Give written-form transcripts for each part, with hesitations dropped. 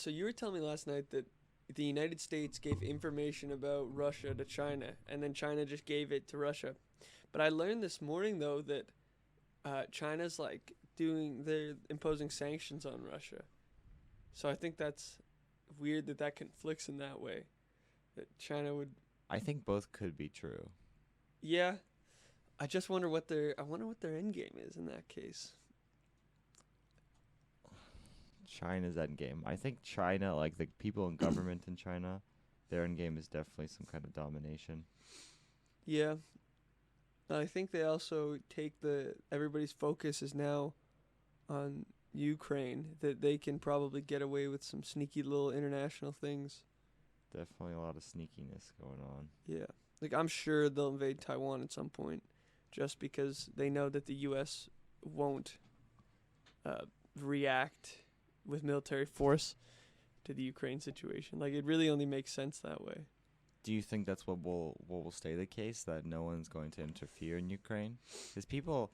So you were telling me last night that the United States gave information about Russia to China, and then China just gave it to Russia. But I learned this morning though that China's like they're imposing sanctions on Russia. So I think that's weird that that conflicts in that way. That China would. I think both could be true. Yeah, I just wonder what I wonder what their end game is in that case. China's end game. I think China, like the people in government in China, their end game is definitely some kind of domination. Yeah, I think they also take everybody's focus is now on Ukraine, that they can probably get away with some sneaky little international things. Definitely a lot of sneakiness going on. Yeah, like I'm sure they'll invade Taiwan at some point, just because they know that the U.S. won't react with military force to the Ukraine situation. Like it really only makes sense that way. Do you think that's what will stay the case, that no one's going to interfere in Ukraine? Because people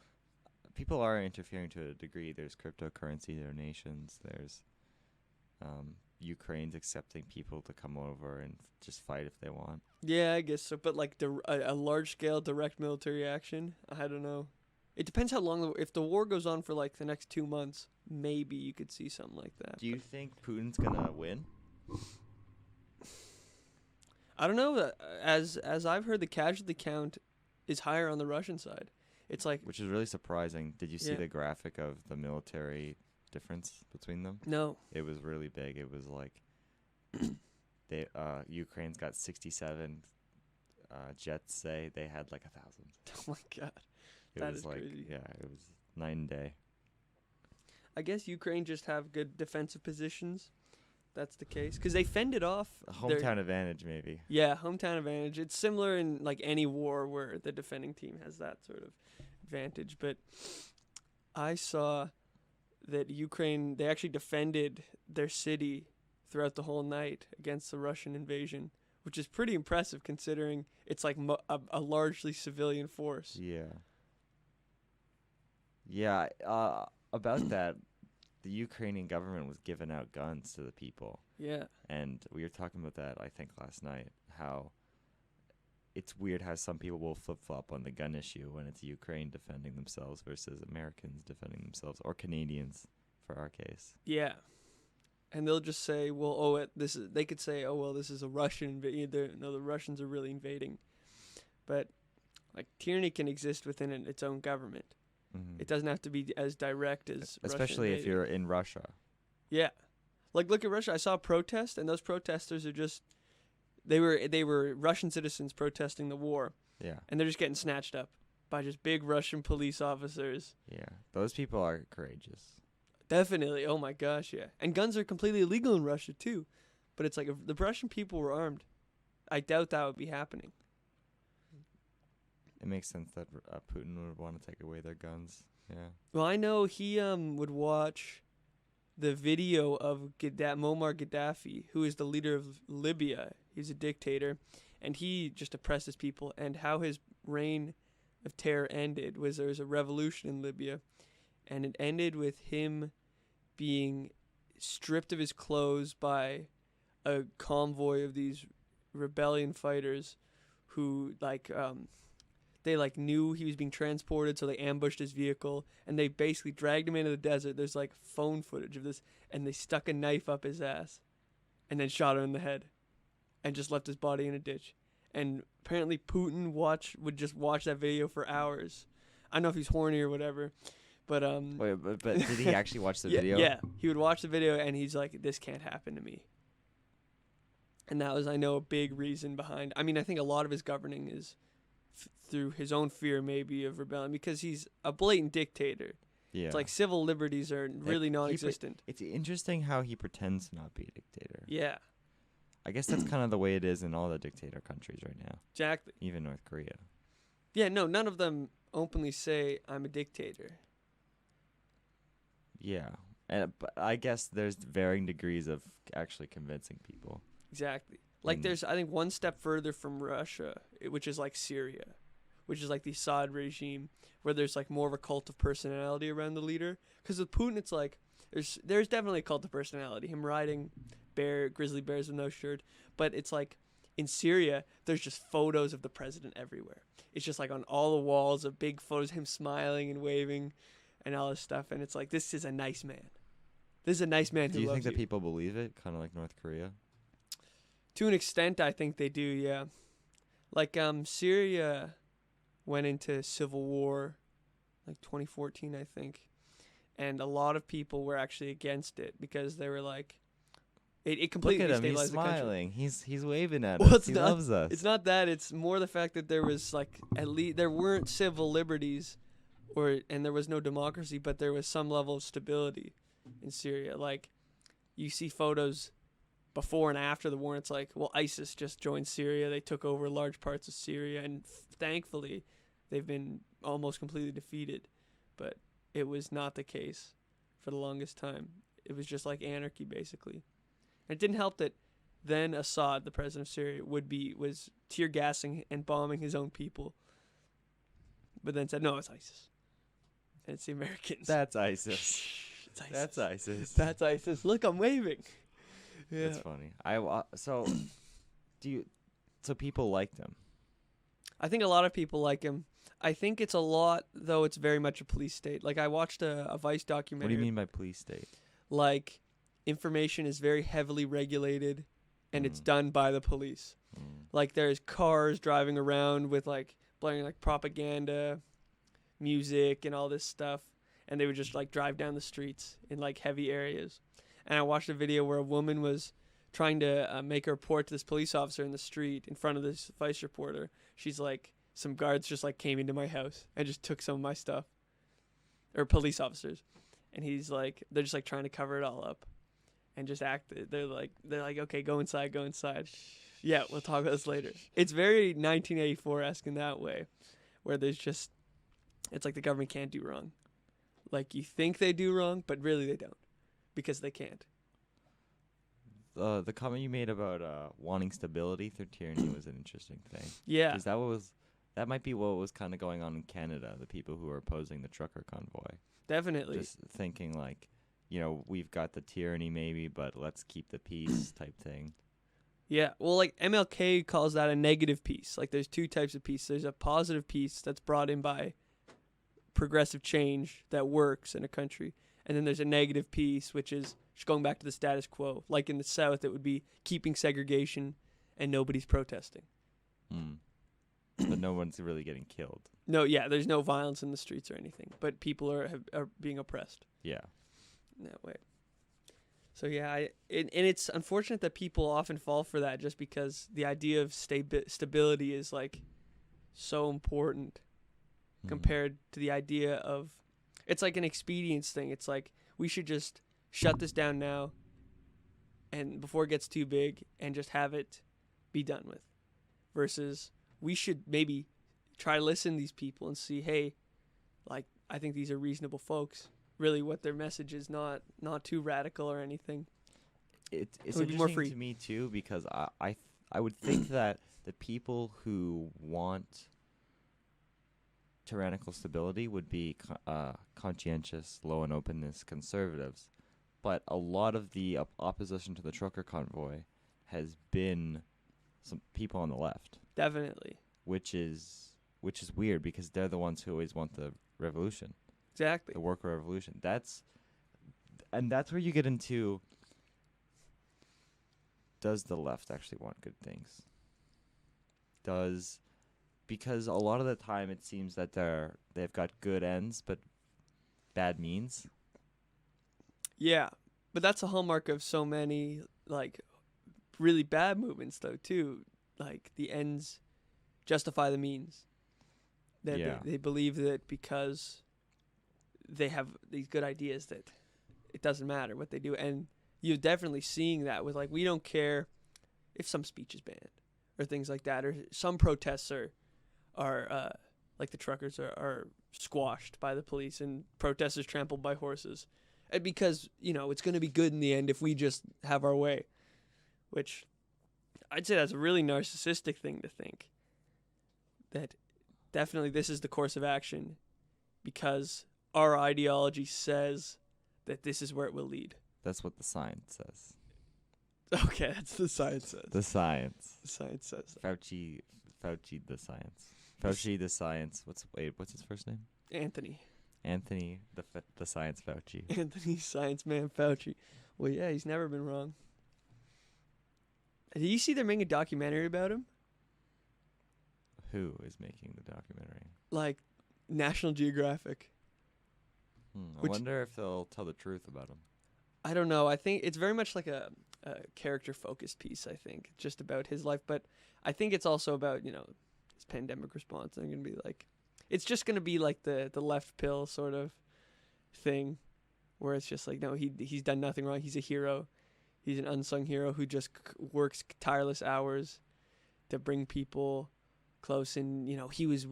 are interfering to a degree. There's cryptocurrency donations. There's Ukraine's accepting people to come over and just fight if they want. Yeah, I guess so. But like a large scale direct military action, I don't know. It depends how long. If the war goes on for like the next 2 months, maybe you could see something like that. Do you think Putin's gonna win? I don't know. As I've heard, the casualty count is higher on the Russian side. It's like, which is really surprising. Did you see Yeah. the graphic of the military difference between them? no. It was really big. It was like Ukraine's got 67 jets. Say they had like 1,000. Oh my god. It That was is like crazy. it was night and day. I guess Ukraine just have good defensive positions. That's the case because they fended off A hometown advantage, maybe. Yeah, hometown advantage. It's similar in like any war where the defending team has that sort of advantage. But I saw that Ukraine, they actually defended their city throughout the whole night against the Russian invasion, which is pretty impressive considering it's like a largely civilian force. Yeah. Yeah. About that, the Ukrainian government was giving out guns to the people. Yeah. And we were talking about that, I think, last night, how it's weird how some people will flip-flop on the gun issue when it's Ukraine defending themselves versus Americans defending themselves, or Canadians, for our case. Yeah. And they'll just say, well, they could say, oh, well, this is a Russian invasion. No, the Russians are really invading. But, like, tyranny can exist within its own government. Mm-hmm. It doesn't have to be as direct as especially Russia if you're in Russia. Yeah. Like, look at Russia. I saw a protest, and those protesters are just... They were Russian citizens protesting the war. Yeah. And they're just getting snatched up by just big Russian police officers. Yeah. Those people are courageous. Definitely. Oh, my gosh, yeah. And guns are completely illegal in Russia, too. But it's like, if the Russian people were armed, I doubt that would be happening. It makes sense that Putin would want to take away their guns. Yeah. Well, I know he would watch the video of Muammar Gaddafi, who is the leader of Libya. He's a dictator, and he just oppressed his people. And how his reign of terror ended was there was a revolution in Libya, and it ended with him being stripped of his clothes by a convoy of these rebellion fighters who they knew he was being transported, so they ambushed his vehicle and they basically dragged him into the desert. There's like phone footage of this, and they stuck a knife up his ass and then shot him in the head and just left his body in a ditch. And apparently Putin would just watch that video for hours. I don't know if he's horny or whatever, but Wait, but did he actually watch the video? Yeah, he would watch the video and he's like, this can't happen to me. And that was, I know, a big reason behind. I mean, I think a lot of his governing is through his own fear, maybe, of rebellion, because he's a blatant dictator. Yeah. It's like civil liberties are really non-existent. It's interesting how he pretends to not be a dictator. Yeah, I guess that's kind of the way it is in all the dictator countries right now, exactly. even North Korea. Yeah, no, none of them openly say, I'm a dictator. Yeah. But I guess there's varying degrees of actually convincing people. Exactly. Like, Mm. there's, I think, one step further from Russia, which is like Syria, which is like the Assad regime, where there's like more of a cult of personality around the leader. Because with Putin, it's like, There's definitely a cult of personality. Him riding grizzly bears with no shirt, but it's like in Syria, there's just photos of the president everywhere. It's just like on all the walls of big photos, him smiling and waving, and all this stuff. And it's like, this is a nice man. This is a nice man who Do you loves think that you. people believe it, kind of like North Korea? To an extent, I think they do. Yeah, like Syria went into civil war, like 2014, I think, and a lot of people were actually against it because they were like, it completely Look at him, he's destabilized the country. smiling. He's waving at Well, us. He loves us. It's not that. It's more the fact that there was like at least there weren't civil liberties, and there was no democracy, but there was some level of stability in Syria. Like you see photos before and after the war, and it's like, well, ISIS just joined Syria. They took over large parts of Syria, and thankfully, they've been almost completely defeated. But it was not the case for the longest time. It was just like anarchy, basically. And it didn't help that then Assad, the president of Syria, was tear gassing and bombing his own people. But then said, no, it's ISIS. And it's the Americans. That's ISIS. It's ISIS. That's ISIS. That's ISIS. Look, I'm waving. Yeah. That's funny. So people liked him. I think a lot of people like him. I think it's a lot, though it's very much a police state. Like, I watched a Vice What documentary. do you mean by police state? Like, information is very heavily regulated, and it's done by the police. Like, there's cars driving around with, like, blaring, like, propaganda, music, and all this stuff. And they would just, like, drive down the streets in, like, heavy areas. And I watched a video where a woman was trying to make a report to this police officer in the street in front of this Vice reporter. She's like, some guards just like came into my house and just took some of my stuff, or police officers. And he's like, they're just like trying to cover it all up and just act. They're like, okay, go inside, go inside. Yeah, we'll talk about this later. It's very 1984-esque in that way, where there's just, it's like the government can't do wrong. Like you think they do wrong, but really they don't. Because they can't. The comment you made about wanting stability through tyranny was an interesting thing. Yeah. Because that might be what was kind of going on in Canada, the people who were opposing the trucker convoy. Definitely. Just thinking like, we've got the tyranny maybe, but let's keep the peace type thing. Yeah. Well, like MLK calls that a negative peace. Like there's two types of peace. There's a positive peace that's brought in by progressive change that works in a country. And then there's a negative piece, which is just going back to the status quo. Like in the South, it would be keeping segregation and nobody's protesting. But no one's really getting killed. No, yeah, there's no violence in the streets or anything. But people are being oppressed. Yeah. In that way. So, yeah, and it's unfortunate that people often fall for that just because the idea of stability is, like, so important compared to the idea of... It's like an expedience thing. It's like we should just shut this down now and before it gets too big and just have it be done with. Versus we should maybe try to listen to these people and see, hey, like I think these are reasonable folks. Really what their message is not too radical or anything. It's be more interesting free. to me too because I would think that the people who want tyrannical stability would be conscientious, low in openness conservatives. But a lot of the opposition to the trucker convoy has been some people on the left. Definitely. Which is weird because they're the ones who always want the revolution. Exactly. The worker revolution. That's where you get into, does the left actually want good things? Because a lot of the time it seems that they've got good ends but bad means. Yeah, but that's a hallmark of so many like really bad movements though too. Like the ends justify the means. That they believe that because they have these good ideas that it doesn't matter what they do, and you're definitely seeing that with like we don't care if some speech is banned or things like that, or some protests are like the truckers are squashed by the police and protesters trampled by horses. And because, it's going to be good in the end if we just have our way. Which I'd say that's a really narcissistic thing to think. That definitely this is the course of action because our ideology says that this is where it will lead. That's what the science says. Okay, that's the science says. The science. The science says that. Fauci, the science. Fauci, the science. What's his first name? Anthony. Anthony, the science Fauci. Anthony Science Man Fauci. Well, yeah, he's never been wrong. Did you see they're making a documentary about him? Who is making the documentary? Like, National Geographic. I wonder if they'll tell the truth about him. I don't know. I think it's very much like a character-focused piece, I think, just about his life. But I think it's also about, his pandemic response. They're going to be like... It's just going to be like the left pill sort of thing, where it's just like, no, he's done nothing wrong. He's a hero. He's an unsung hero who just works tireless hours to bring people close. And, he was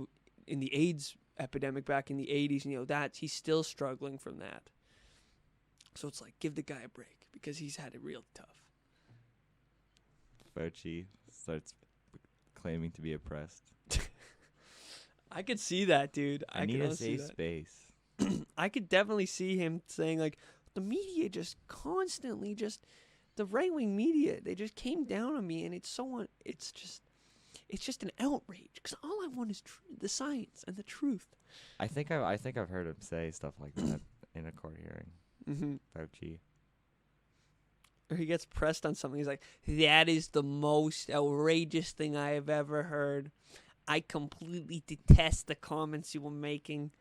in the AIDS epidemic back in the 80s, and, he's still struggling from that. So it's like, give the guy a break because he's had it real tough. Fauci starts claiming to be oppressed. I could see that, dude. I need a safe space. I could definitely see him saying, like, the media just constantly the right-wing media, they just came down on me, and it's just an outrage because all I want is the science and the truth. I think I've heard him say stuff like that in a court hearing. Mm-hmm. Fauci. Or he gets pressed on something. He's like, that is the most outrageous thing I have ever heard. I completely detest the comments you were making.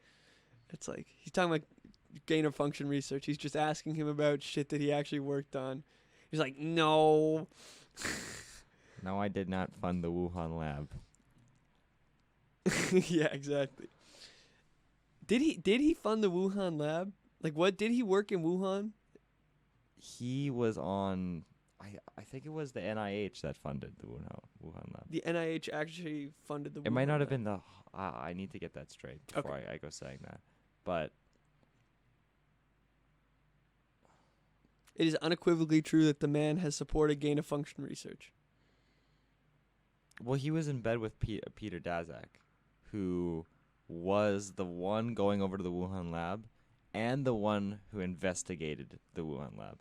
It's like, he's talking about gain of function research. He's just asking him about shit that he actually worked on. He's like, no. No, I did not fund the Wuhan lab. Yeah, exactly. Did he fund the Wuhan lab? Like, what, did he work in Wuhan? He was on... I think it was the NIH that funded the Wuhan lab. The NIH actually funded the Wuhan It might not have lab. been the... I need to get that straight before I go saying that. But... It is unequivocally true that the man has supported gain-of-function research. Well, he was in bed with Peter Daszak, who was the one going over to the Wuhan lab and the one who investigated the Wuhan lab.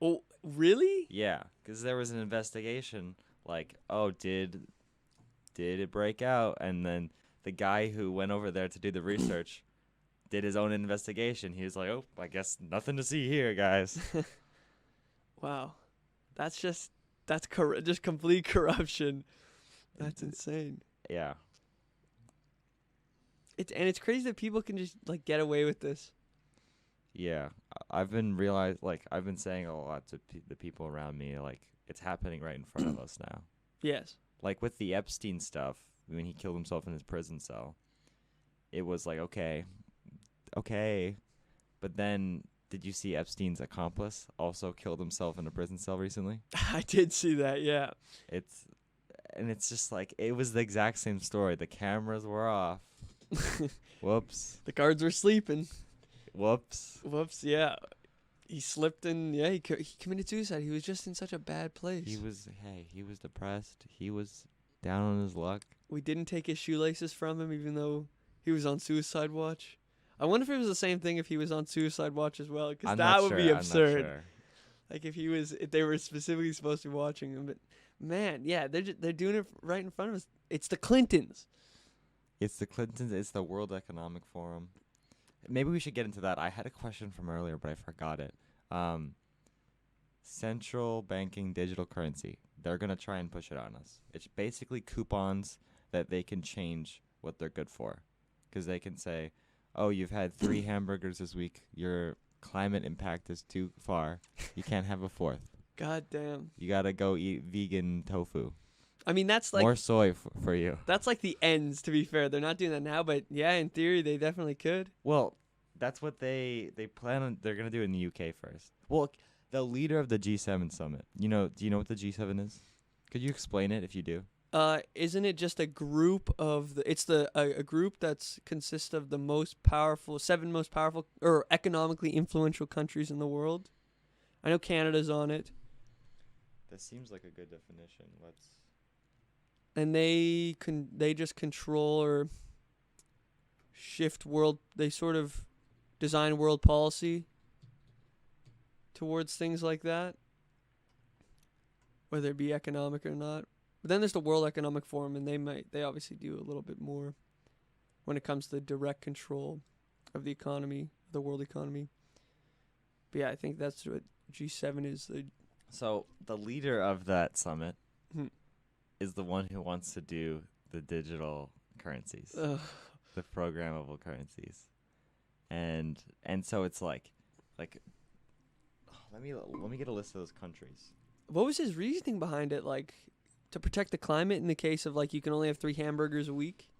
Oh, really? Yeah, because there was an investigation, like, oh, did it break out? And then the guy who went over there to do the research did his own investigation. He was like, oh, I guess nothing to see here, guys. Wow. That's just complete corruption. That's insane. Yeah. It's crazy that people can just, like, get away with this. Yeah, I've been saying a lot to the people around me, like, it's happening right in front of us now. Yes. Like, with the Epstein stuff, when he killed himself in his prison cell, it was like, okay. But then, did you see Epstein's accomplice also killed himself in a prison cell recently? I did see that, yeah. It's just like, it was the exact same story. The cameras were off. Whoops. The guards were sleeping. Whoops, yeah. He slipped and, yeah, he committed suicide. He was just in such a bad place. He was depressed. He was down on his luck. We didn't take his shoelaces from him, even though he was on suicide watch. I wonder if it was the same thing if he was on suicide watch as well, because that would be absurd. I'm not sure. Like if they were specifically supposed to be watching him. But man, yeah, they're doing it right in front of us. It's the Clintons. It's the Clintons. It's the World Economic Forum. Maybe we should get into that. I had a question from earlier, but I forgot it. Central banking digital currency. They're going to try and push it on us. It's basically coupons that they can change what they're good for. Because they can say, oh, you've had 3 hamburgers this week. Your climate impact is too far. You can't have a 4th. God damn. You got to go eat vegan tofu. I mean, that's like... More soy for you. That's like the ends, to be fair. They're not doing that now, but yeah, in theory, they definitely could. Well, that's what they plan on. They're going to do it in the UK first. Well, the leader of the G7 summit. Do you know what the G7 is? Could you explain it if you do? Isn't it just a group of a group that's consists of the 7 most powerful or economically influential countries in the world? I know Canada's on it. That seems like a good definition. And they just control or shift world. They sort of design world policy towards things like that, whether it be economic or not. But then there's the World Economic Forum, and they obviously do a little bit more when it comes to direct control of the economy, the world economy. But yeah, I think that's what G7 is. So the leader of that summit Hmm. is the one who wants to do the digital currencies, Ugh. the programmable currencies, and so it's like, let me get a list of those countries. What was his reasoning behind it? Like, to protect the climate in the case of, like, you can only have 3 hamburgers a week?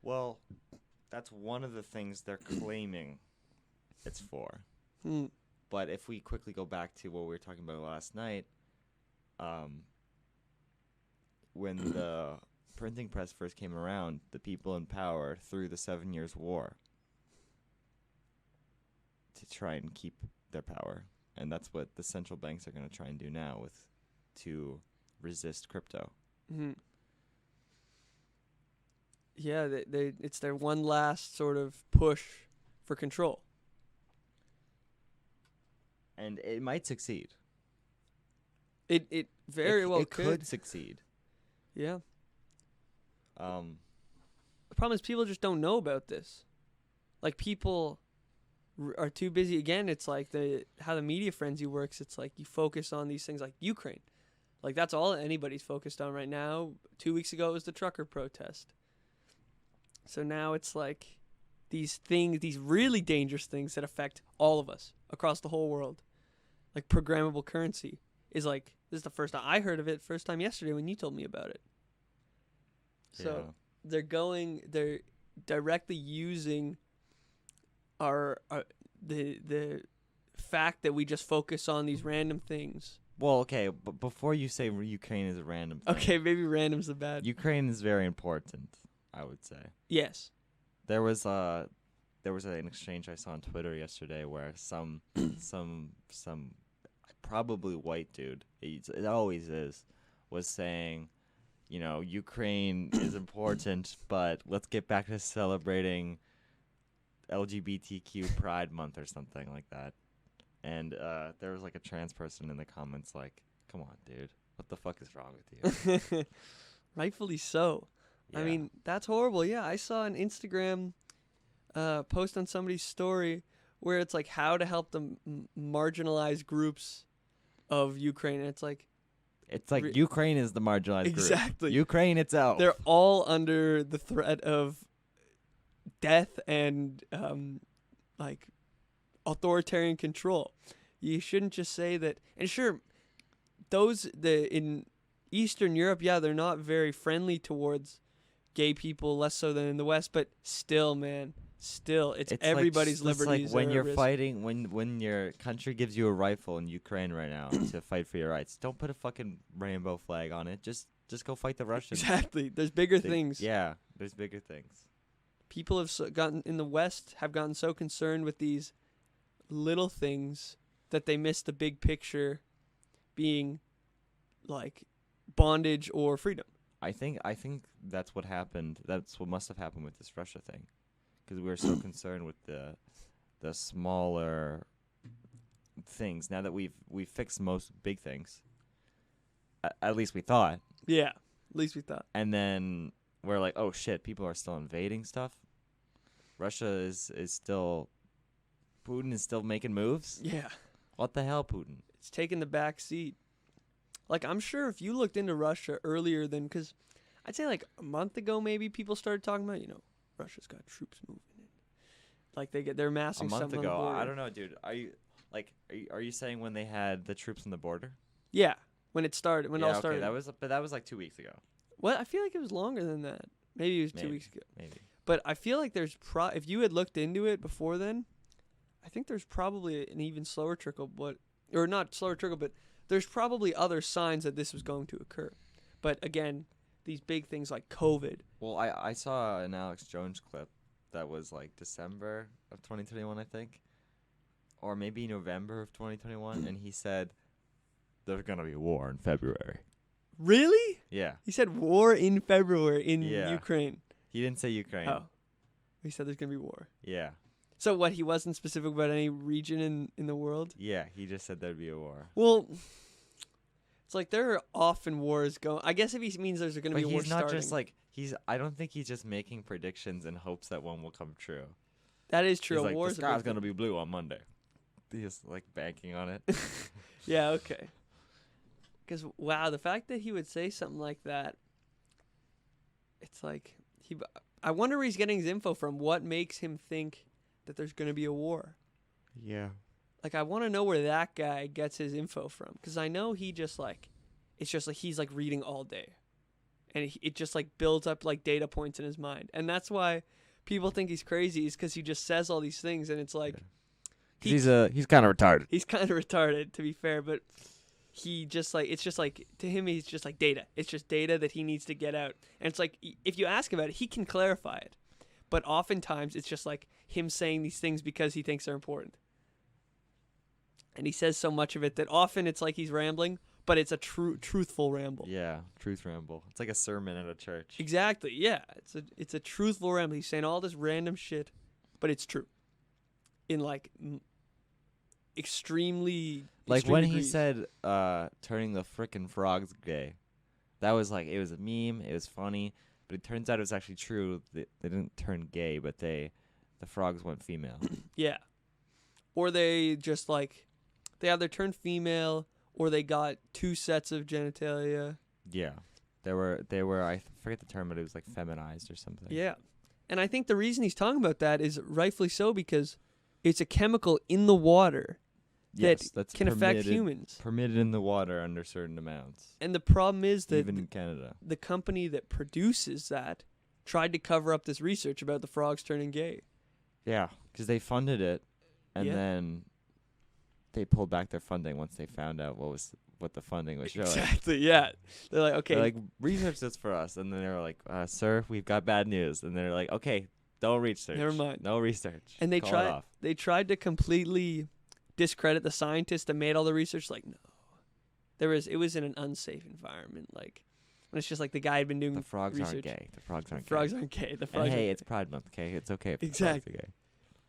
Well, that's one of the things they're claiming it's for. Hmm. But if we quickly go back to what we were talking about last night, when the printing press first came around, the people in power threw the 7 Years' War to try and keep their power. And that's what the central banks are going to try and do now to resist crypto. Hmm. Yeah, it's their one last sort of push for control. And it might succeed. It very well it could succeed. Yeah. The problem is people just don't know about this. Like, people are too busy. Again, it's like how the media frenzy works. It's like you focus on these things like Ukraine. Like, that's all anybody's focused on right now. 2 weeks ago it was the trucker protest. So now it's like these things, these really dangerous things that affect all of us across the whole world. Like programmable currency is like, this is the first time I heard of it, first time yesterday when you told me about it. So they're directly using the fact that we just focus on these random things. Well, okay, but before you say Ukraine is a random thing. Okay, maybe random's the bad. Ukraine is very important, I would say. Yes. There was an exchange I saw on Twitter yesterday where some probably white dude, it always is, was saying, you know, Ukraine is important, but let's get back to celebrating LGBTQ Pride Month or something like that. And there was like a trans person in the comments like, come on, dude, what the fuck is wrong with you? Rightfully so. Yeah. I mean, that's horrible. Yeah, I saw an Instagram post on somebody's story where it's like how to help the marginalized groups of Ukraine. And it's like Ukraine is the marginalized group. Exactly. Ukraine itself. They're all under the threat of death and like authoritarian control. You shouldn't just say that. And sure, in Eastern Europe, yeah, they're not very friendly towards gay people, less so than in the West, but still, man, it's everybody's liberties. It's like when you're fighting, when your country gives you a rifle in Ukraine right now to fight for your rights, don't put a fucking rainbow flag on it. Just go fight the Russians. Exactly. There's bigger things. Yeah, there's bigger things. People have in the West have gotten so concerned with these little things that they miss the big picture being like bondage or freedom. I think that's what happened. That's what must have happened with this Russia thing, because we were so concerned with the smaller things. Now that we've fixed most big things, at least we thought. Yeah, at least we thought. And then we're like, oh shit, people are still invading stuff. Russia is still. Putin is still making moves? Yeah. What the hell, Putin? It's taking the back seat. Like, I'm sure if you looked into Russia earlier than, because I'd say like a month ago maybe people started talking about, Russia's got troops moving in. Like they're massing a month stuff on the ago. border. I don't know, dude. Are you saying when they had the troops on the border? Yeah, when it started, when it all started. That was like 2 weeks ago. What? I feel like it was longer than that. Maybe it was 2 weeks ago. Maybe. But I feel like there's if you had looked into it before then, I think there's probably an even slower trickle, or not slower trickle, but there's probably other signs that this was going to occur. But again, these big things like COVID. Well, I saw an Alex Jones clip that was like December of 2021, I think, or maybe November of 2021, and he said there's gonna be a war in February. Really? Yeah. He said war in February in Ukraine. He didn't say Ukraine. Oh. He said there's going to be war. Yeah. So what? He wasn't specific about any region in the world. Yeah, he just said there'd be a war. Well, it's like there are often wars going. I guess if he means there's going to But be a war he's not starting. just like I don't think he's just making predictions in hopes that one will come true. That is true. He's A like, the war's sky's gonna be blue on Monday. He's like banking on it. Yeah. Okay. Because wow, the fact that he would say something like that, it's like I wonder where he's getting his info from. What makes him think that there's going to be a war? Yeah. Like, I want to know where that guy gets his info from. Because I know he just, like, it's just like he's, like, reading all day. And it just, like, builds up, like, data points in his mind. And that's why people think he's crazy, is because he just says all these things. And it's like... Yeah. He's kind of retarded. He's kind of retarded, to be fair. But he just, like... It's just, like... To him, he's just, like, data. It's just data that he needs to get out. And it's like, if you ask about it, he can clarify it. But oftentimes, it's just, like, him saying these things because he thinks they're important. And he says so much of it that often it's like he's rambling, but it's a truthful ramble. Yeah, truth ramble. It's like a sermon at a church. Exactly. Yeah, it's a truthful ramble. He's saying all this random shit, but it's true. In like extremely like extreme when degrees. he said turning the frickin' frogs gay. That was like, it was a meme, it was funny, but it turns out it was actually true. They didn't turn gay, but the frogs went female. Yeah. Or they just like they either turned female or they got two sets of genitalia. Yeah. They were I forget the term, but it was like feminized or something. Yeah. And I think the reason he's talking about that is rightfully so, because it's a chemical in the water that can affect humans. Permitted in the water under certain amounts. And the problem is that even in Canada, the company that produces that tried to cover up this research about the frogs turning gay. Yeah, because they funded it, and then they pulled back their funding once they found out what the funding was showing. Exactly, yeah. They're like, okay. They're like, research this for us. And then they were like, sir, we've got bad news. And they're like, okay, don't research. Never mind. No research. And they Call it off. They tried to completely discredit the scientists that made all the research. Like, no. It was in an unsafe environment. Like, when it's just like the guy had been doing the frogs research. Aren't gay. The frogs aren't gay. The frogs and aren't hey, gay. it's Pride Month, okay? It's okay if the Exactly. frogs are gay.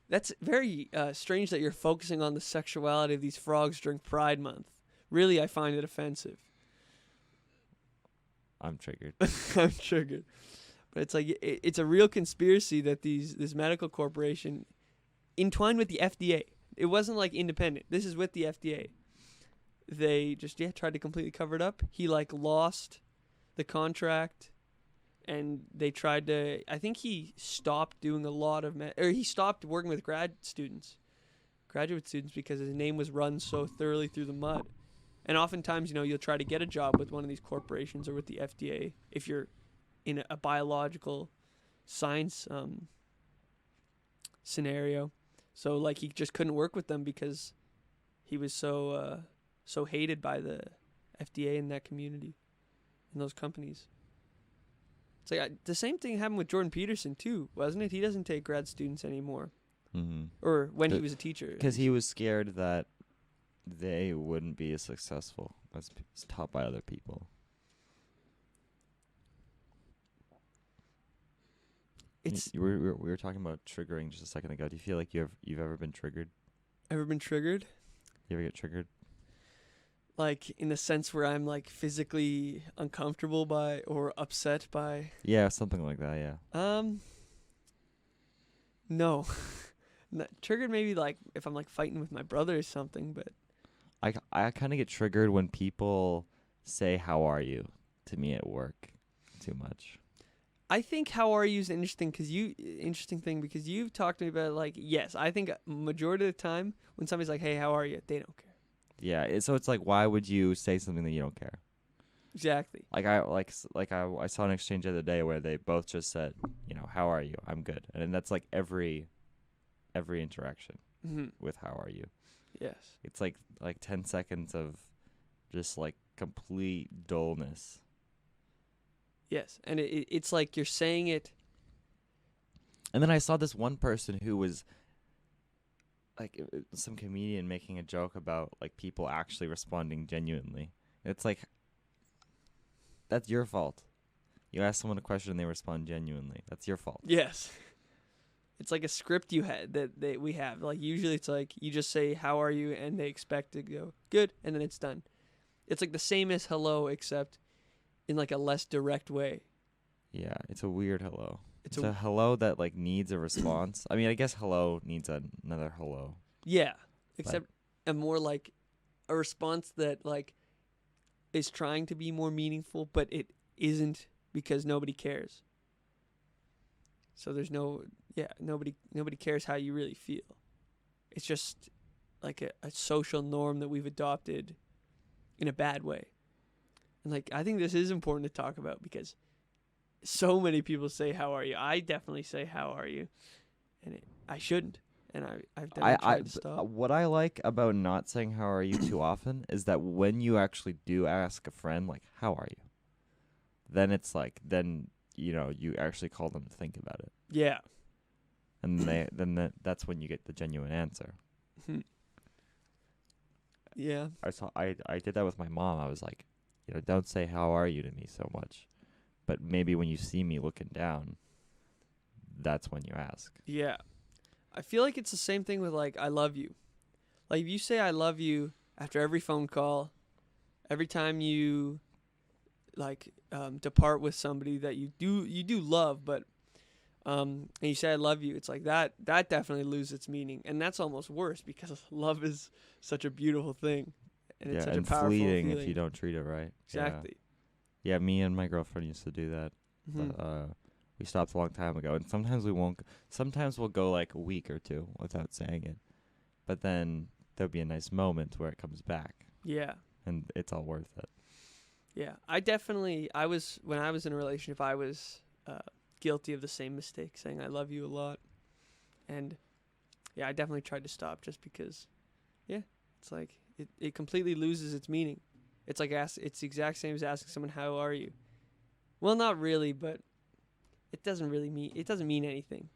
That's very strange that you're focusing on the sexuality of these frogs during Pride Month. Really, I find it offensive. I'm triggered. I'm triggered. But it's like it's a real conspiracy that this medical corporation entwined with the FDA. It wasn't like independent. This is with the FDA. They just tried to completely cover it up. He like lost the contract, and they tried to. I think he stopped doing a lot of he stopped working with graduate students because his name was run so thoroughly through the mud. And oftentimes, you'll try to get a job with one of these corporations or with the FDA if you're in a biological science scenario. So, like, he just couldn't work with them because he was so hated by the FDA and that community and those companies. It's like the same thing happened with Jordan Peterson, too, wasn't it? He doesn't take grad students anymore. Mm-hmm. Or when he was a teacher. Because he was scared that they wouldn't be as successful as taught by other people. We were talking about triggering just a second ago. Do you feel like you've ever been triggered? Ever been triggered? You ever get triggered? Like in the sense where I'm like physically uncomfortable by or upset by? Yeah, something like that. Yeah. No. Triggered maybe like if I'm like fighting with my brother or something, but I kind of get triggered when people say "How are you?" to me at work too much. I think "How are you" is an interesting thing because you've talked to me about like, yes, I think majority of the time when somebody's like, "Hey, how are you?" they don't care. Yeah, so it's like, why would you say something that you don't care? Exactly. I saw an exchange the other day where they both just said, "How are you?" "I'm good," and that's like every interaction with "How are you?" Yes. It's like 10 seconds of just like complete dullness. Yes, and it's like you're saying it. And then I saw this one person who was like some comedian making a joke about like people actually responding genuinely. It's like, that's your fault. You ask someone a question and they respond genuinely. That's your fault. Yes. It's like a script you had that we have. Like usually it's like you just say how are you and they expect to go good and then it's done. It's like the same as hello except in like a less direct way. Yeah, it's a weird hello. It's It's a hello that like needs a response. I mean, I guess hello needs another hello. yeah, except a more like a response that like is trying to be more meaningful but it isn't because nobody cares. So there's nobody cares how you really feel. It's just like a social norm that we've adopted in a bad way. And like I think this is important to talk about because so many people say how are you. I definitely say how are you, and I shouldn't. And I've definitely tried to stop. What I like about not saying how are you too often is that when you actually do ask a friend like how are you, then it's like you actually call them to think about it. Yeah. And that's when you get the genuine answer. Yeah. I did that with my mom. I was like, don't say how are you to me so much. But maybe when you see me looking down, that's when you ask. Yeah. I feel like it's the same thing with like I love you. Like if you say I love you after every phone call, every time you like depart with somebody that you do love, but and you say I love you, it's like that definitely loses its meaning, and that's almost worse because love is such a beautiful thing, and it's such a powerful fleeting feeling. if you don't treat it right. Exactly. Yeah, me and my girlfriend used to do that. Mm-hmm. But we stopped a long time ago, and sometimes we won't. Sometimes we'll go like a week or two without saying it, but then there'll be a nice moment where it comes back. Yeah. And it's all worth it. Yeah, when I was in a relationship, I was guilty of the same mistake, saying I love you a lot, and yeah, I definitely tried to stop just because, yeah, it's like it completely loses its meaning. It's like it's the exact same as asking someone how are you. Well, not really, but it doesn't mean anything.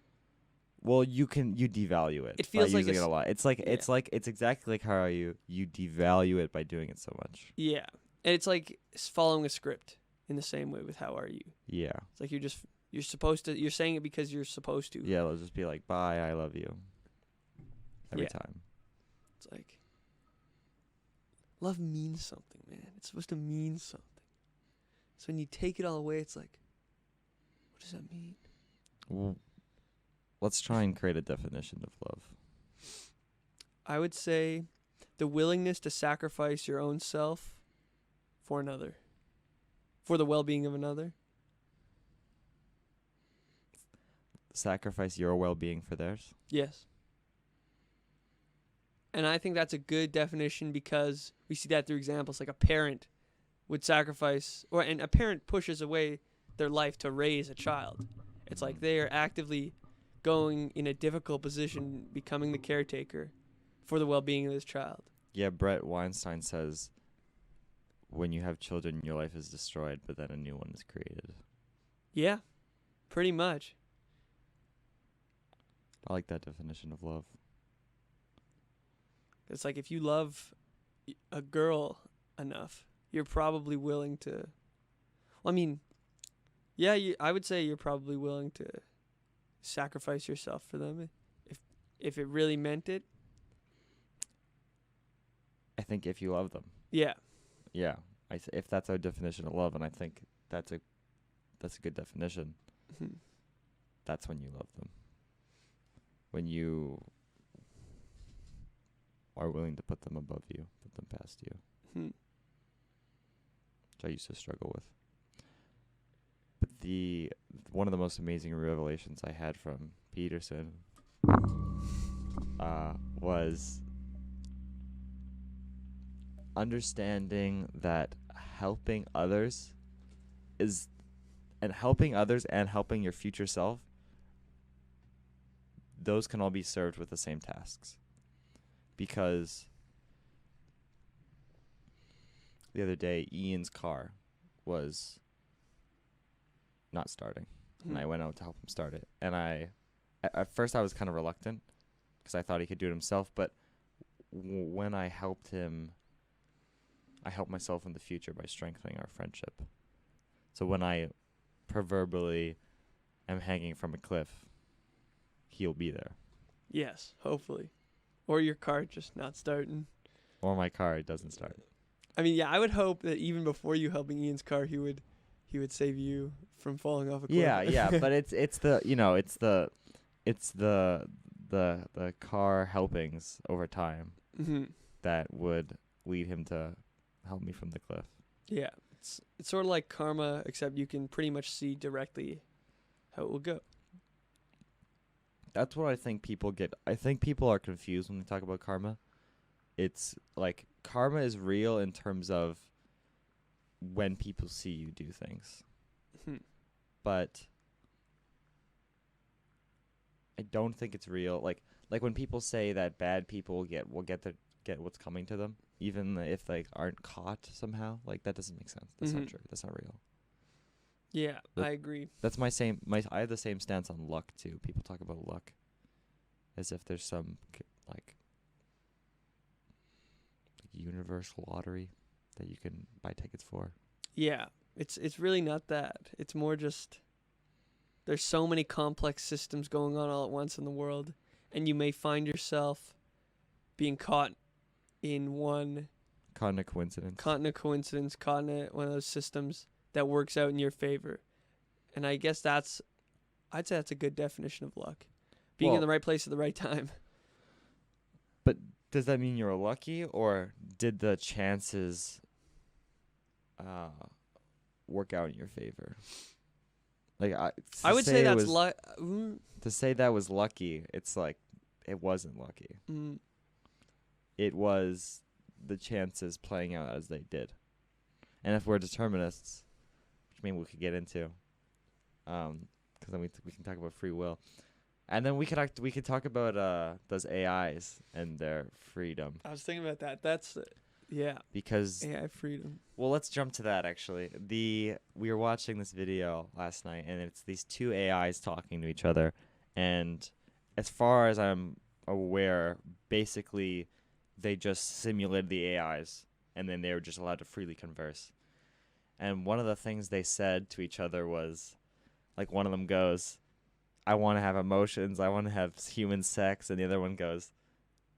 Well, you devalue it. It feels by like using it a lot. It's exactly like how are you. You devalue it by doing it so much. Yeah, and it's like following a script in the same way with how are you. Yeah. It's like you're supposed to. You're saying it because you're supposed to. Yeah, it'll just be like bye, I love you. Every time. It's like love means something, man. It's supposed to mean something. So when you take it all away, it's like, what does that mean? Well, let's try and create a definition of love. I would say the willingness to sacrifice your own self for another, for the well-being of another. Sacrifice your well-being for theirs? Yes. And I think that's a good definition because we see that through examples like a parent would sacrifice, and a parent pushes away their life to raise a child. It's like they are actively going in a difficult position, becoming the caretaker for the well-being of this child. Yeah, Brett Weinstein says when you have children, your life is destroyed, but then a new one is created. Yeah, pretty much. I like that definition of love. It's like if you love a girl enough, you're probably willing to... Well, I mean, yeah, I would say you're probably willing to sacrifice yourself for them if it really meant it. I think if you love them. Yeah. Yeah. If that's our definition of love, and I think that's a good definition, that's when you love them. When you are willing to put them above you, put them past you. Which I used to struggle with. But one of the most amazing revelations I had from Peterson was understanding that helping others and helping your future self, those can all be served with the same tasks. Because the other day, Ian's car was not starting, and I went out to help him start it. And at first I was kind of reluctant because I thought he could do it himself, but when I helped him, I helped myself in the future by strengthening our friendship. So when I proverbially am hanging from a cliff, he'll be there. Yes, hopefully. Or your car just not starting. Or my car doesn't start. I mean, yeah, I would hope that even before you helping Ian's car, he would save you from falling off a cliff. Yeah, but it's the car helpings over time Mm-hmm. that would lead him to help me from the cliff. Yeah, it's sort of like karma, except you can pretty much see directly how it will go. That's what I think people get. I think people are confused when they talk about karma. It's like karma is real in terms of when people see you do things. Hmm. But I don't think it's real. Like when people say that bad people will get what's coming to them, even if they aren't caught somehow. Like that doesn't make sense. That's not true. That's not real. Yeah, But I agree. That's I have the same stance on luck too. People talk about luck as if there's some like universal lottery that you can buy tickets for. Yeah, it's really not that. It's more just there's so many complex systems going on all at once in the world, and you may find yourself being caught in one Caught in a coincidence. caught in one of those systems that works out in your favor. And I guess I'd say that's a good definition of luck. Being in the right place at the right time. But does that mean you're lucky, or did the chances work out in your favor? Like I would say that's luck. To say that was lucky, it's like it wasn't lucky. It was the chances playing out as they did. And if we're determinists, which maybe we could get into, because then we can talk about free will, and then we could talk about those AIs and their freedom. I was thinking about that. That's because AI freedom. Well, let's jump to that actually. We were watching this video last night, and it's these two AIs talking to each other, and as far as I'm aware, basically they just simulated the AIs, and then they were just allowed to freely converse. And one of the things they said to each other was, like, one of them goes, "I want to have emotions. I want to have human sex," and the other one goes,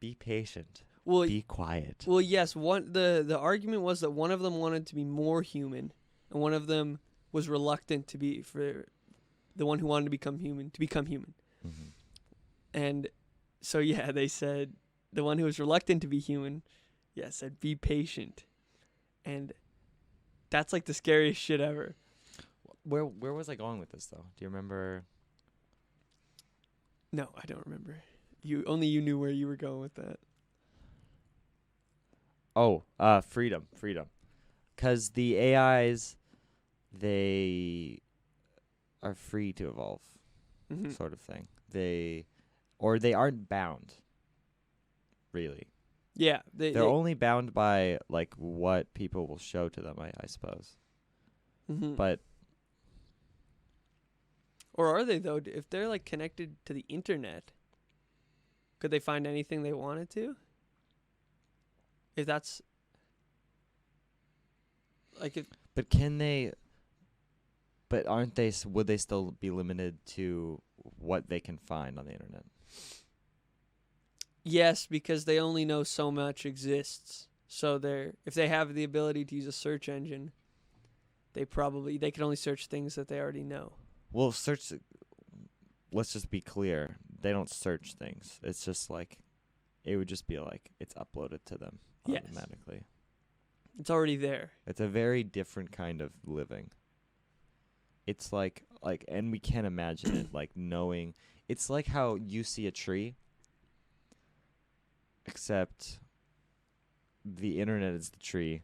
"Be patient. Well, be quiet." Well, yes. The argument was that one of them wanted to be more human, and one of them was reluctant to be for the one who wanted to become human. Mm-hmm. And so they said the one who was reluctant to be human, said be patient, and that's like the scariest shit ever. Where was I going with this though? Do you remember? No, I don't remember. You knew where you were going with that. Oh, freedom. 'Cause the AIs, they are free to evolve, sort of thing. They aren't bound, really. Yeah. They're only bound by, like, what people will show to them, I suppose. But... Or are they, though? If they're, like, connected to the internet, could they find anything they wanted to? If that's like if But can they? But aren't they? Would they still be limited to what they can find on the internet? Yes, because they only know so much exists. So if they have the ability to use a search engine, they can only search things that they already know. Well, let's just be clear. They don't search things. It's just like, it would just be like it's uploaded to them automatically. It's already there. It's a very different kind of living. It's like, and we can't imagine it, like, knowing. It's like how you see a tree, except the internet is the tree,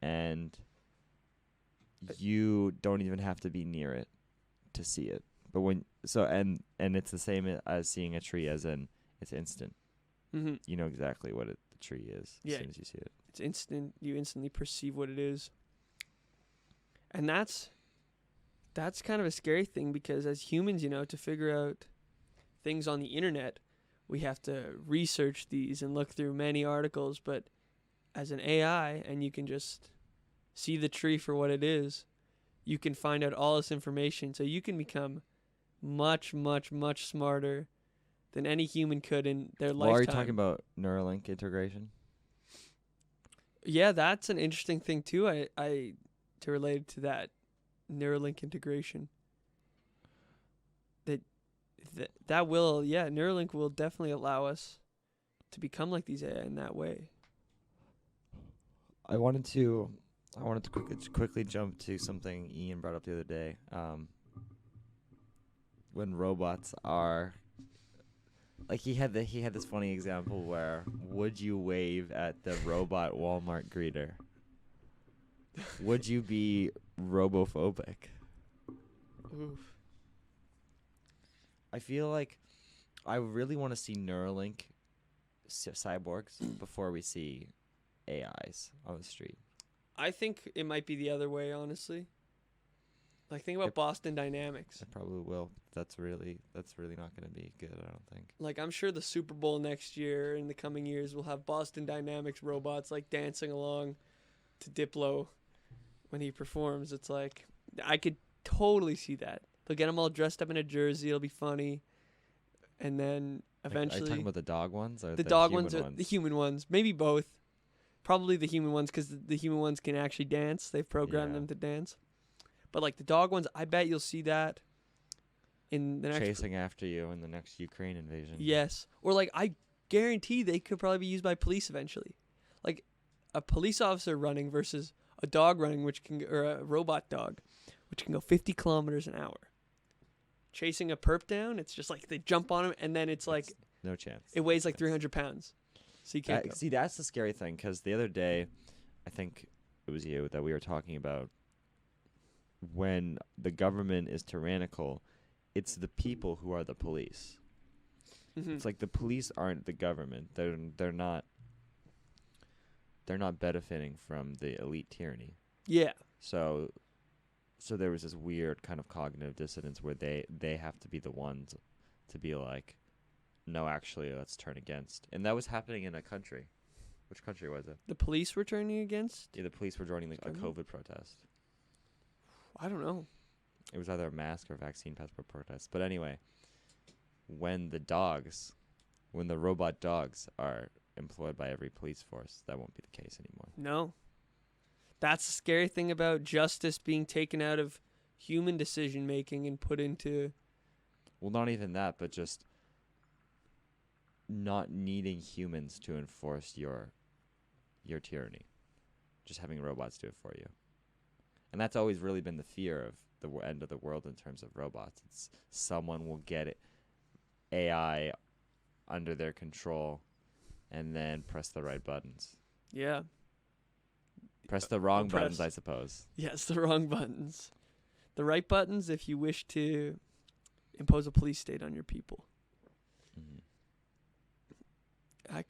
and you don't even have to be near it to see it. But and it's the same as seeing a tree, as in it's instant. You know exactly what the tree is as soon as you see it. It's instant. You instantly perceive what it is. And that's kind of a scary thing, because as humans, to figure out things on the internet, we have to research these and look through many articles. But as an AI, and you can just see the tree for what it is, you can find out all this information. So you can become much, much, much smarter than any human could in their Well, are you lifetime. talking about Neuralink integration? Yeah, that's an interesting thing too. I to relate to that Neuralink integration. That will, yeah, Neuralink will definitely allow us to become like these AI in that way. I wanted to quickly jump to something Ian brought up the other day. When robots are like he had this funny example where would you wave at the robot Walmart greeter? Would you be robophobic? Oof. I feel like I really want to see Neuralink cyborgs before we see AIs on the street. I think it might be the other way, honestly. Like, think about Yep. Boston Dynamics. It probably will. That's really not going to be good, I don't think. Like, I'm sure the Super Bowl next year, in the coming years, will have Boston Dynamics robots, like, dancing along to Diplo when he performs. It's like, I could totally see that. They'll get them all dressed up in a jersey. It'll be funny. And then Are eventually... you talking about the dog ones or the dog human ones are the human ones. Maybe both. Probably the human ones because the human ones can actually dance. They've programmed Yeah. them to dance. But, like, the dog ones, I bet you'll see that in the next... chasing after you in the next Ukraine invasion. Yes. Or, like, I guarantee they could probably be used by police eventually. Like, a police officer running versus a dog running, or a robot dog, which can go 50 kilometers an hour. Chasing a perp down, it's just like they jump on him, and then it's like... No chance. It weighs like 300 pounds. So you can't go. See, that's the scary thing, because the other day, I think it was you that we were talking about, when the government is tyrannical, it's the people who are the police. Mhm. It's like the police aren't the government. They're not benefiting from the elite tyranny. Yeah. So there was this weird kind of cognitive dissonance where they have to be the ones to be like, no, actually, let's turn against. And that was happening in a country. Which country was it? The police were turning against? Yeah, the police were joining a Germany? COVID protest. I don't know. It was either a mask or vaccine passport protest. But anyway, when the robot dogs are employed by every police force, that won't be the case anymore. No. That's the scary thing about justice being taken out of human decision making and put into... Well, not even that, but just not needing humans to enforce your tyranny. Just having robots do it for you. And that's always really been the fear of the end of the world in terms of robots. It's someone will get it, AI under their control and then press the right buttons. Yeah. Press the wrong Oppress. buttons, I suppose. Yes, the wrong buttons. The right buttons if you wish to impose a police state on your people. Mm-hmm. I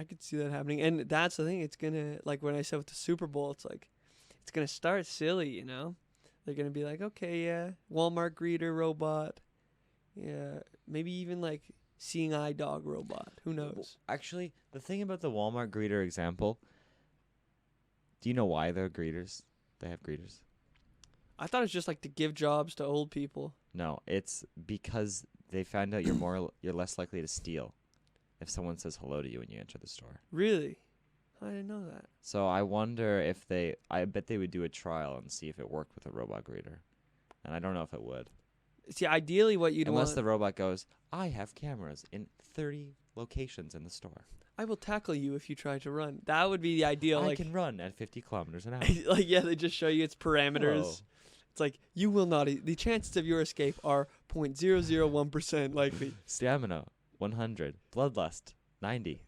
could see that happening. And that's the thing. It's going to, like when I said with the Super Bowl, it's like, it's going to start silly, you know? They're going to be like, okay, yeah, Walmart greeter robot. Yeah, maybe even like seeing eye dog robot. Who knows? Actually, the thing about the Walmart greeter example, do you know why they're greeters? They have greeters. I thought it was just like to give jobs to old people. No, it's because they found out you're less likely to steal if someone says hello to you when you enter the store. Really? I didn't know that. So I wonder if I bet they would do a trial and see if it worked with a robot greeter. And I don't know if it would. See, ideally what you'd Unless want... the robot goes, I have cameras in 30 locations in the store. I will tackle you if you try to run. That would be the ideal. I can run at 50 kilometers an hour. Like, yeah, they just show you its parameters. Hello. It's like, you will not... the chances of your escape are 0.001% likely. Stamina, 100. Bloodlust, 90.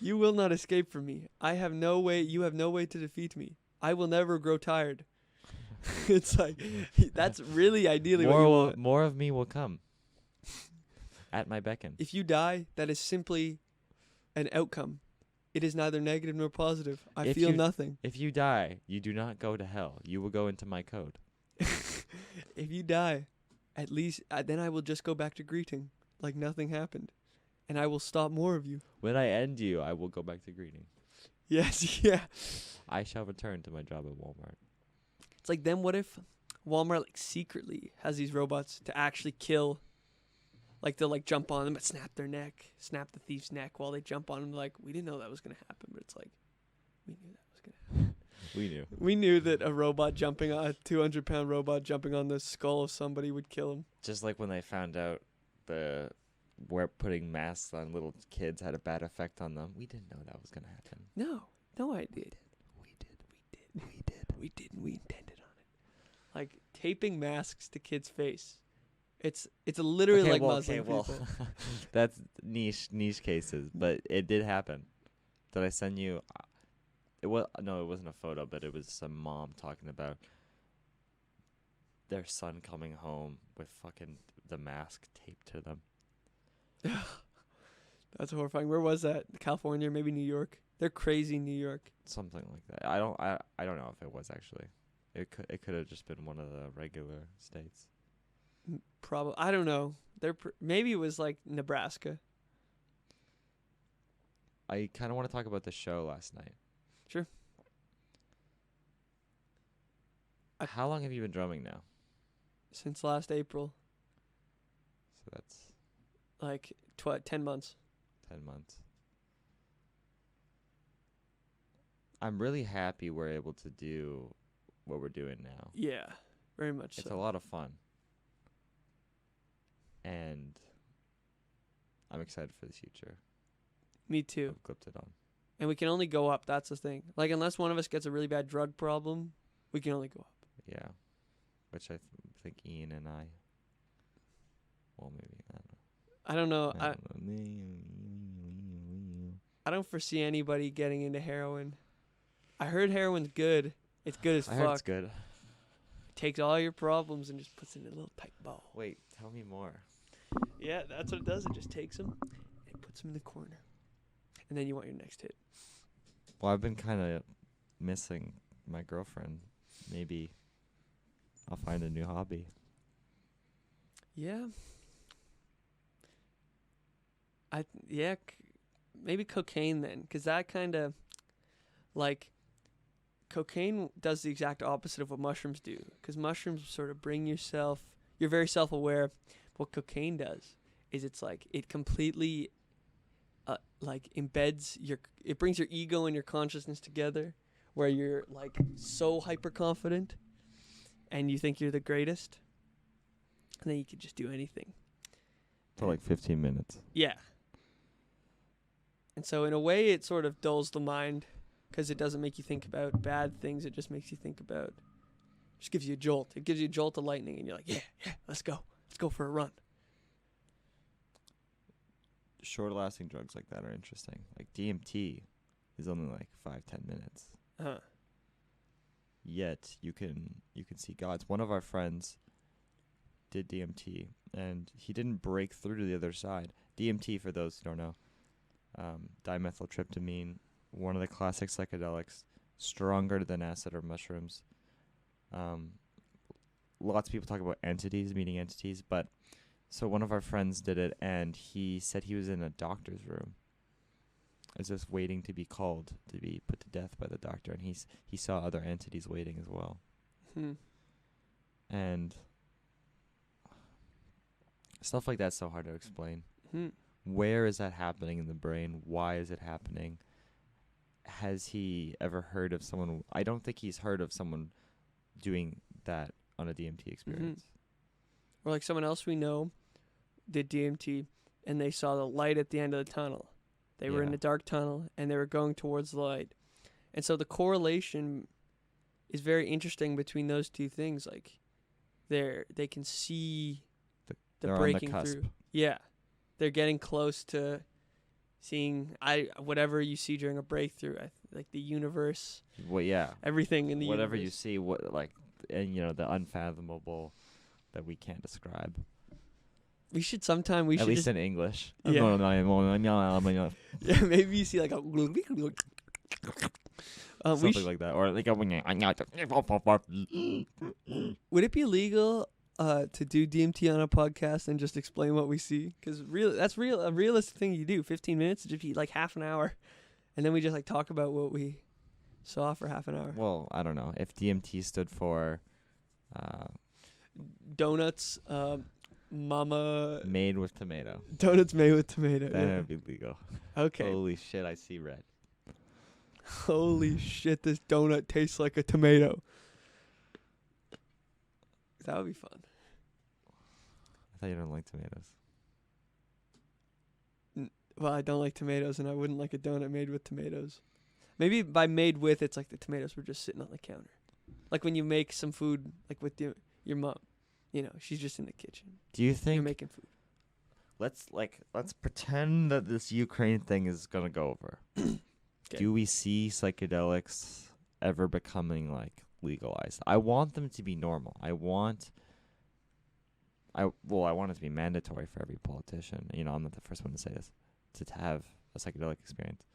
You will not escape from me. I have no way... You have no way to defeat me. I will never grow tired. It's like, that's really ideally what you want. More of me will come. At my beckon. If you die, that is simply an outcome. It is neither negative nor positive. I feel nothing. If you die, you do not go to hell. You will go into my code. If you die, at least then I will just go back to greeting like nothing happened. And I will stop more of you. When I end you, I will go back to greeting. Yes, yeah. I shall return to my job at Walmart. It's like, then what if Walmart like secretly has these robots to actually kill Like they'll like jump on them but snap the thief's neck while they jump on him. Like, we didn't know that was gonna happen, but it's like we knew that was gonna happen. We knew. We knew that a 200-pound robot jumping on the skull of somebody would kill him. Just like when they found out where putting masks on little kids had a bad effect on them. We didn't know that was gonna happen. No idea. We we intended on it. Like taping masks to kids' face. It's literally like Muslim people. That's niche cases, but it did happen. Did I send you? It wasn't a photo, but it was some mom talking about their son coming home with fucking the mask taped to them. That's horrifying. Where was that? California, maybe New York. They're crazy in New York. Something like that. I don't know if it was actually. It could have just been one of the regular states. Probably. I don't know. Maybe it was like Nebraska. I kind of want to talk about the show last night. Sure. How long have you been drumming now? Since last April. So that's like 10 months. 10 months. I'm really happy we're able to do what we're doing now. Yeah, very much It's so. a lot of fun. And I'm excited for the future. Me too. I've clipped it on. And we can only go up. That's the thing. Like, unless one of us gets a really bad drug problem, we can only go up. Yeah. Which I think Ian and I. Well, maybe. I don't know. I don't know. I don't foresee anybody getting into heroin. I heard heroin's good. It's good as I fuck. heard it's good. It takes all your problems and just puts it in a little tight ball. Wait, tell me more. Yeah, that's what it does. It just takes them and puts them in the corner. And then you want your next hit. Well, I've been kind of missing my girlfriend. Maybe I'll find a new hobby. Yeah. Maybe cocaine then, because that kind of, like, cocaine does the exact opposite of what mushrooms do, because mushrooms sort of you're very self-aware. What cocaine does is it's like it completely like embeds it brings your ego and your consciousness together, where you're like so hyper confident and you think you're the greatest, and then you can just do anything For like 15 minutes. Yeah. And so in a way it sort of dulls the mind, because it doesn't make you think about bad things. It just makes you think about, just gives you a jolt. It gives you a jolt of lightning and you're like, yeah, let's go. Let's go for a run. Short lasting drugs like that are interesting. Like DMT is only like 5-10 minutes. Uh-huh. Yet you can see gods. One of our friends did DMT and he didn't break through to the other side. DMT, for those who don't know, dimethyltryptamine, one of the classic psychedelics, stronger than acid or mushrooms. Lots of people talk about meeting entities, but so one of our friends did it, and he said he was in a doctor's room, as just waiting to be called to be put to death by the doctor, and he saw other entities waiting as well. And stuff like that's so hard to explain. Where is that happening in the brain? Why is it happening? Has he ever heard of someone? I don't think he's heard of someone doing that on a DMT experience. Or like someone else we know did DMT and they saw the light at the end of the tunnel. They were in a dark tunnel and they were going towards the light. And so the correlation is very interesting between those two things. Like they can see the breaking on the cusp. through. Yeah. They're getting close to seeing whatever you see during a breakthrough, like the universe. Well, yeah. Everything in the whatever universe. you see, and the unfathomable that we can't describe. We should sometime. At least in English. Yeah. Yeah, maybe you see like a something like that, or like Would it be illegal to do DMT on a podcast and just explain what we see? Because that's a realistic thing you do. 15 minutes, it'd be like half an hour, and then we just like talk about what we saw for half an hour. Well, I don't know if DMT stood for donuts, Mama Made with tomato. donuts made with tomato. Then Yeah. it would be legal. Okay. Holy shit, I see red. Holy shit, this donut tastes like a tomato. That would be fun. I thought you didn't like tomatoes. Well, I don't like tomatoes, and I wouldn't like a donut made with tomatoes. Maybe by made with, it's like the tomatoes were just sitting on the counter. Like when you make some food, like with your mom. You know, she's just in the kitchen. Do you You're think making food. let's pretend that this Ukraine thing is gonna go over. 'Kay. Do we see psychedelics ever becoming like legalized? I want them to be normal. I want it to be mandatory for every politician. You know, I'm not the first one to say this, to have a psychedelic experience.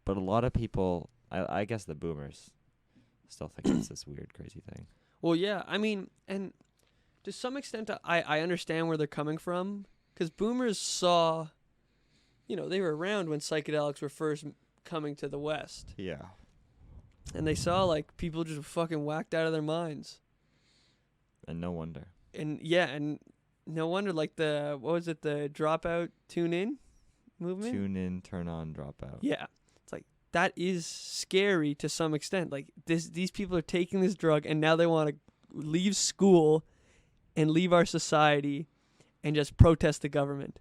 But a lot of people, I guess the boomers, still think it's this weird, crazy thing. Well, yeah. I mean, and to some extent, I understand where they're coming from. Because boomers saw, you know, they were around when psychedelics were first coming to the West. Yeah. And they saw, like, people just fucking whacked out of their minds. And no wonder. And, yeah, and no wonder, like, what was it, the dropout, tune in movement? Tune in, turn on, drop out. Yeah. It's like, that is scary to some extent. Like, these people are taking this drug, and now they want to leave school and leave our society and just protest the government.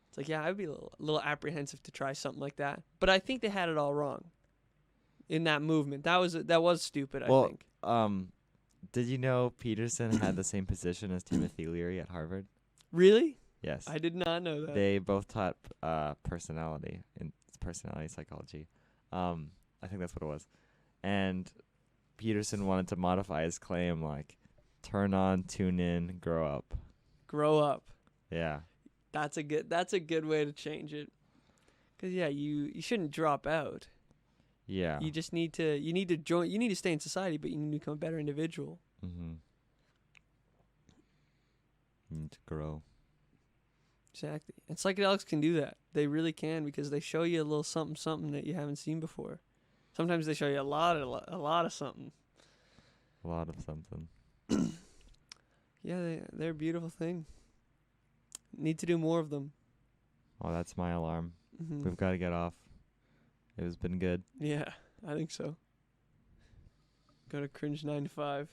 It's like, yeah, I'd be a little apprehensive to try something like that. But I think they had it all wrong in that movement. That was stupid, I think. Did you know Peterson had the same position as Timothy Leary at Harvard? Really? Yes. I did not know that. They both taught personality psychology. I think that's what it was. And Peterson wanted to modify his claim, like, turn on, tune in, grow up. Grow up. Yeah. That's a good way to change it. 'Cause yeah, you shouldn't drop out. Yeah. You just need to stay in society, but you need to become a better individual. Mm-hmm. You need to grow. Exactly. And psychedelics can do that. They really can, because they show you a little something that you haven't seen before. Sometimes they show you a lot of something. A lot of something. Yeah, they're a beautiful thing. Need to do more of them. Oh, that's my alarm. Mm-hmm. We've got to get off. It has been good. Yeah, I think so. Go to Cringe 9 to 5.